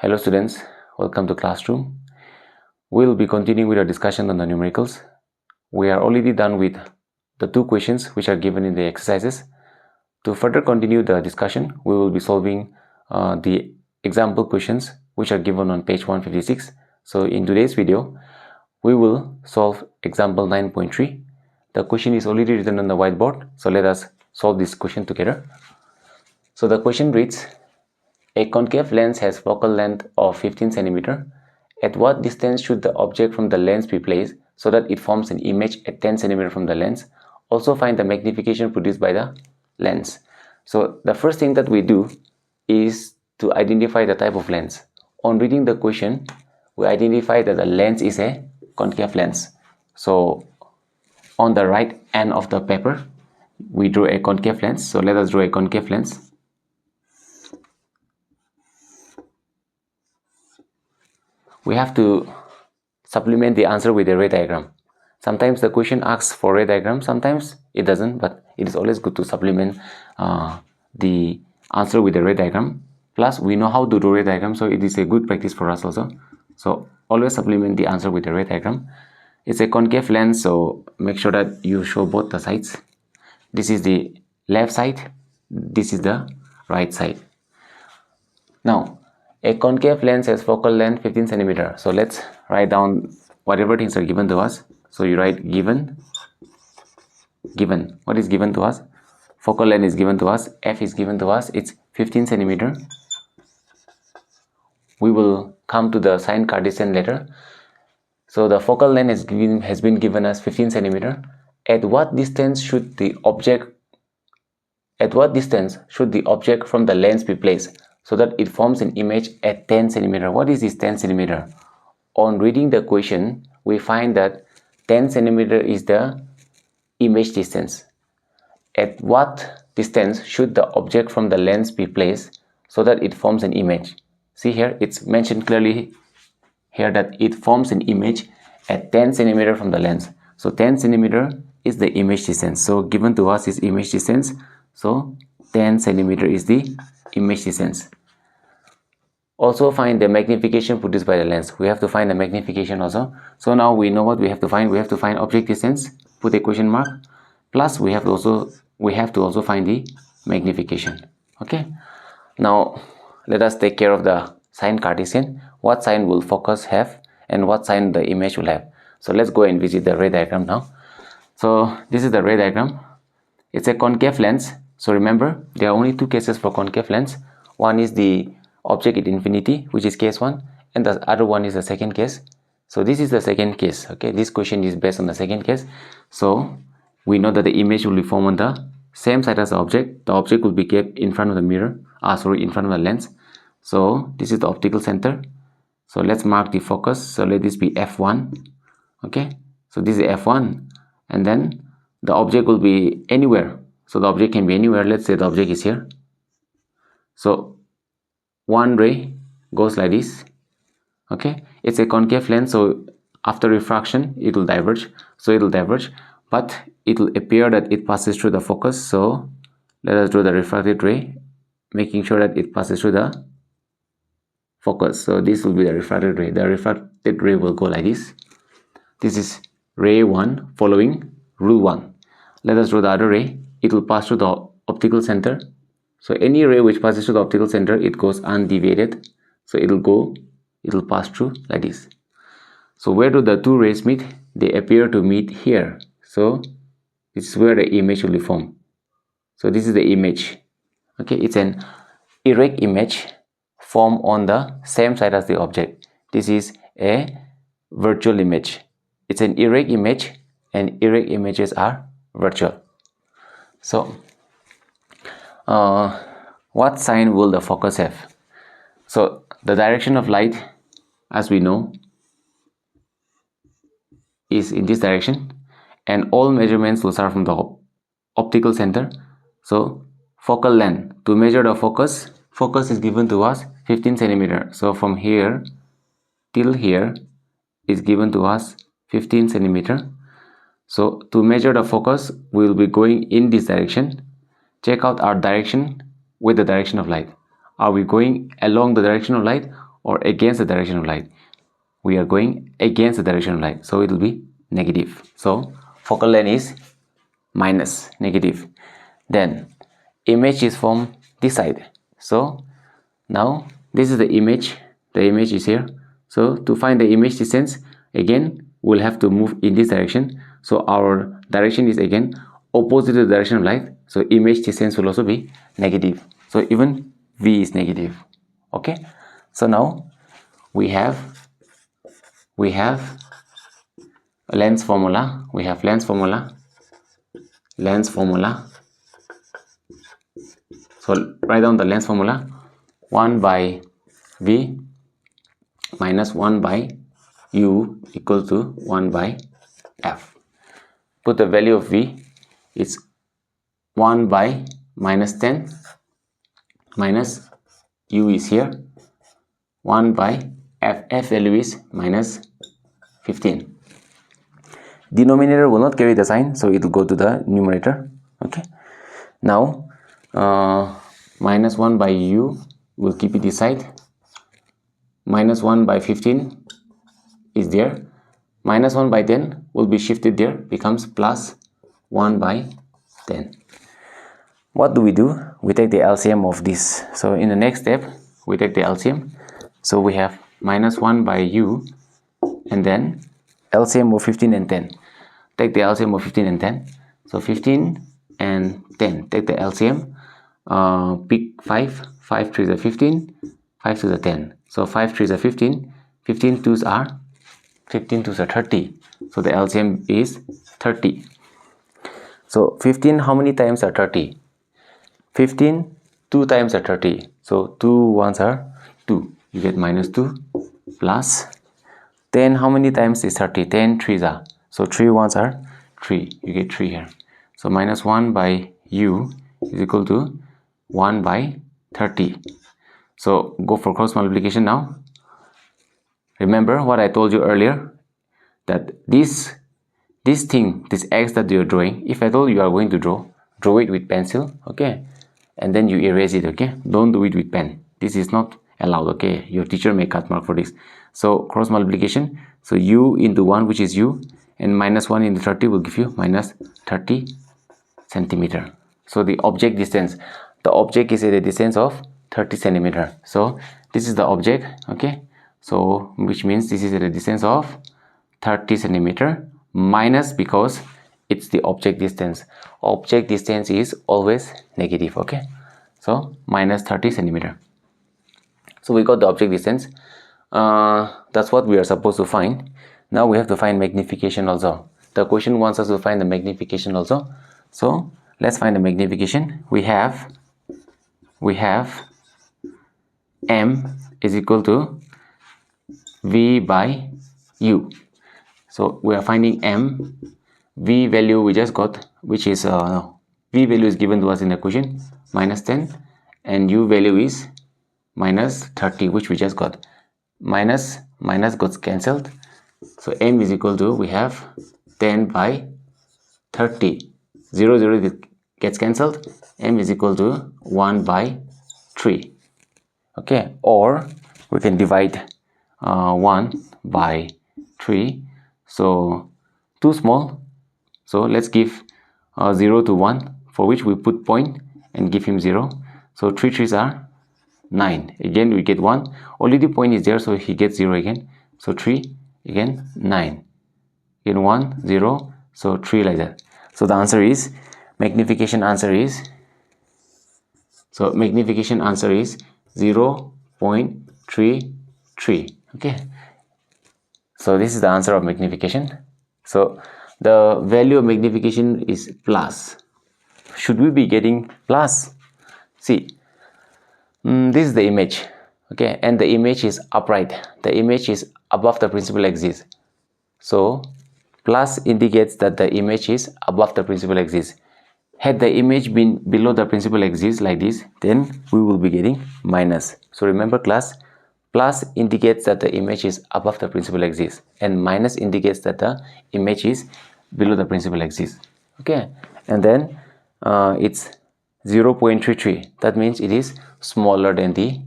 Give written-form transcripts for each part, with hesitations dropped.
Hello students, welcome to classroom. We'll be continuing with our discussion on the numericals. We are already done with the two questions which are given in the exercises. To further continue the discussion, we will be solving the example questions which are given on page 156. So in today's video, we will solve example 9.3. The question is already written on the whiteboard, so let us solve this question together. So the question reads, a concave lens has focal length of 15 cm. At what distance should the object from the lens be placed so that it forms an image at 10 cm from the lens? Also find the magnification produced by the lens. So the first thing that we do is to identify the type of lens. On reading the question, we identify that the lens is a concave lens. So on the right end of the paper, we draw a concave lens. So let us draw a concave lens. We have to supplement the answer with a ray diagram. Sometimes the question asks for ray diagram, sometimes it doesn't, but it is always good to supplement the answer with a ray diagram. Plus, we know how to do ray diagram, so it is a good practice for us also. So always supplement the answer with a ray diagram. It's a concave lens, so make sure that you show both the sides. This is the left side, this is the right side. Now, a concave lens has focal length 15 cm. So let's write down whatever things are given to us. So you write given. What is given to us? Focal length is given to us. F is given to us. It's 15 cm. We will come to the sign Cartesian later. So the focal length has been given as 15 cm. At what distance should the object from the lens be placed so that it forms an image at 10 cm. What is this 10 cm? On reading the question, we find that 10 cm is the image distance. At what distance should the object from the lens be placed so that it forms an image? See here, it's mentioned clearly here that it forms an image at 10 cm from the lens. So 10 cm is the image distance. So given to us is image distance. So 10 cm is the image distance. Also find the magnification produced by the lens. We have to find the magnification also. So now we know what we have to find. We have to find object distance, put a question mark, plus we have to also find the magnification. Okay. Now let us take care of the sign Cartesian. What sign will focus have and what sign the image will have. So let's go and visit the ray diagram now. So this is the ray diagram. It's a concave lens. So remember, there are only two cases for concave lens. One is the object at infinity, which is case 1, and the other one is the second case. So this is the second case. Okay, this question is based on the second case. So we know that the image will be formed on the same side as the object. The object will be kept in front of the mirror, in front of the lens. So this is the optical center. So let's mark the focus. So let this be f1. Okay, so this is f1, and then the object will be anywhere. So the object can be anywhere. Let's say the object is here. So one ray goes like this. Okay, it's a concave lens, so after refraction it will diverge. So it will diverge, but it will appear that it passes through the focus. So let us draw the refracted ray, making sure that it passes through the focus. So this will be the refracted ray. The refracted ray will go like this. This is ray 1 following rule 1. Let us draw the other ray. It will pass through the optical center. So any ray which passes through the optical center, it goes undeviated. So it will pass through like this. So where do the two rays meet? They appear to meet here. So this is where the image will be formed. So this is the image. Okay, it's an erect image formed on the same side as the object. This is a virtual image. It's an erect image, and erect images are virtual. So what sign will the focus have? So the direction of light, as we know, is in this direction, and all measurements will start from the optical center. So focal length, to measure the focus is given to us 15 cm. So from here till here is given to us 15 cm. So to measure the focus, we will be going in this direction. Check out our direction with the direction of light. Are we going along the direction of light or against the direction of light. We are going against the direction of light, so it will be negative. So focal length is minus, negative. Then image is from this side. So now this is the image is here. So to find the image distance, again we'll have to move in this direction. So our direction is again opposite to the direction of light, so image distance will also be negative. So even V is negative. Okay, so now we have length formula. We have length formula. So write down the length formula. 1 by V minus 1 by U equal to 1 by F. Put the value of V. It's 1 by minus 10 minus U is here. 1 by F. F value is minus 15. Denominator will not carry the sign, so it will go to the numerator. Okay. Now minus 1 by U, we'll keep it this side. Minus 1 by 15 is there. Minus 1 by 10 will be shifted there, becomes plus 1 by 10. What do? We take the LCM of this. So in the next step, we take the LCM. So we have minus 1 by U, and then LCM of 15 and 10. Take the LCM of 15 and 10. So 15 and 10. Take the LCM. Pick 5. 5 3s are 15. 5 2s are 10. So 5 3s are 15. 15 2s are 30. So the LCM is 30. So 15 how many times are 30? 15 2 times are 30. So 2 1s are 2. You get minus 2 plus 10 how many times is 30? 10 3s are. So 3 1s are 3. You get 3 here. So minus 1 by U is equal to 1 by 30. So go for cross multiplication now. Remember what I told you earlier, that this thing, this X that you're drawing, if at all you are going to draw it with pencil, okay, and then you erase it, okay. Don't do it with pen. This is not allowed, okay. Your teacher may cut mark for this. So cross multiplication, so U into 1, which is U, and minus 1 into 30 will give you minus 30 centimeter. So the object distance, the object is at a distance of 30 centimeter. So this is the object, okay. So which means this is at a distance of 30 centimeter minus, because it's the object distance. Object distance is always negative, okay. So minus 30 centimeter. So we got the object distance. That's what we are supposed to find. Now we have to find magnification also. The question wants us to find the magnification also. So let's find the magnification. We have M is equal to V by U. So we are finding M. V value we just got, which is V value is given to us in the question, minus 10, and U value is minus 30, which we just got. Minus got cancelled. So M is equal to, we have 10 by 30. 0 gets cancelled. M is equal to 1 by 3. Okay, or we can divide 1 by 3. So too small. So let's give 0 to 1, for which we put point and give him 0. So 3 3s are 9. Again we get 1. Only the point is there, so he gets 0 again. So 3 again 9. Again 1 0. So 3 like that. So the answer is, magnification answer is 0.33. Okay. So this is the answer of magnification. So the value of magnification is plus. Should we be getting plus? See, this is the image, okay, and the image is upright. The image is above the principal axis. So plus indicates that the image is above the principal axis. Had the image been below the principal axis like this, then we will be getting minus. So remember class, plus indicates that the image is above the principal axis, and minus indicates that the image is below the principal axis. Okay, and then it's 0.33. That means it is smaller than the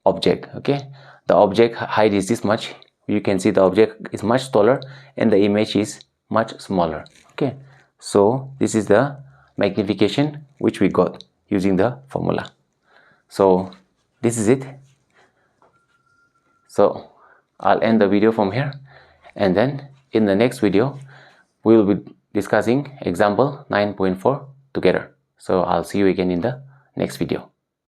object. Okay, the object height is this much, you can see the object is much taller and the image is much smaller. Okay, so this is the magnification which we got using the formula. So this is it. So I'll end the video from here, and then in the next video we will be discussing example 9.4 together. So I'll see you again in the next video.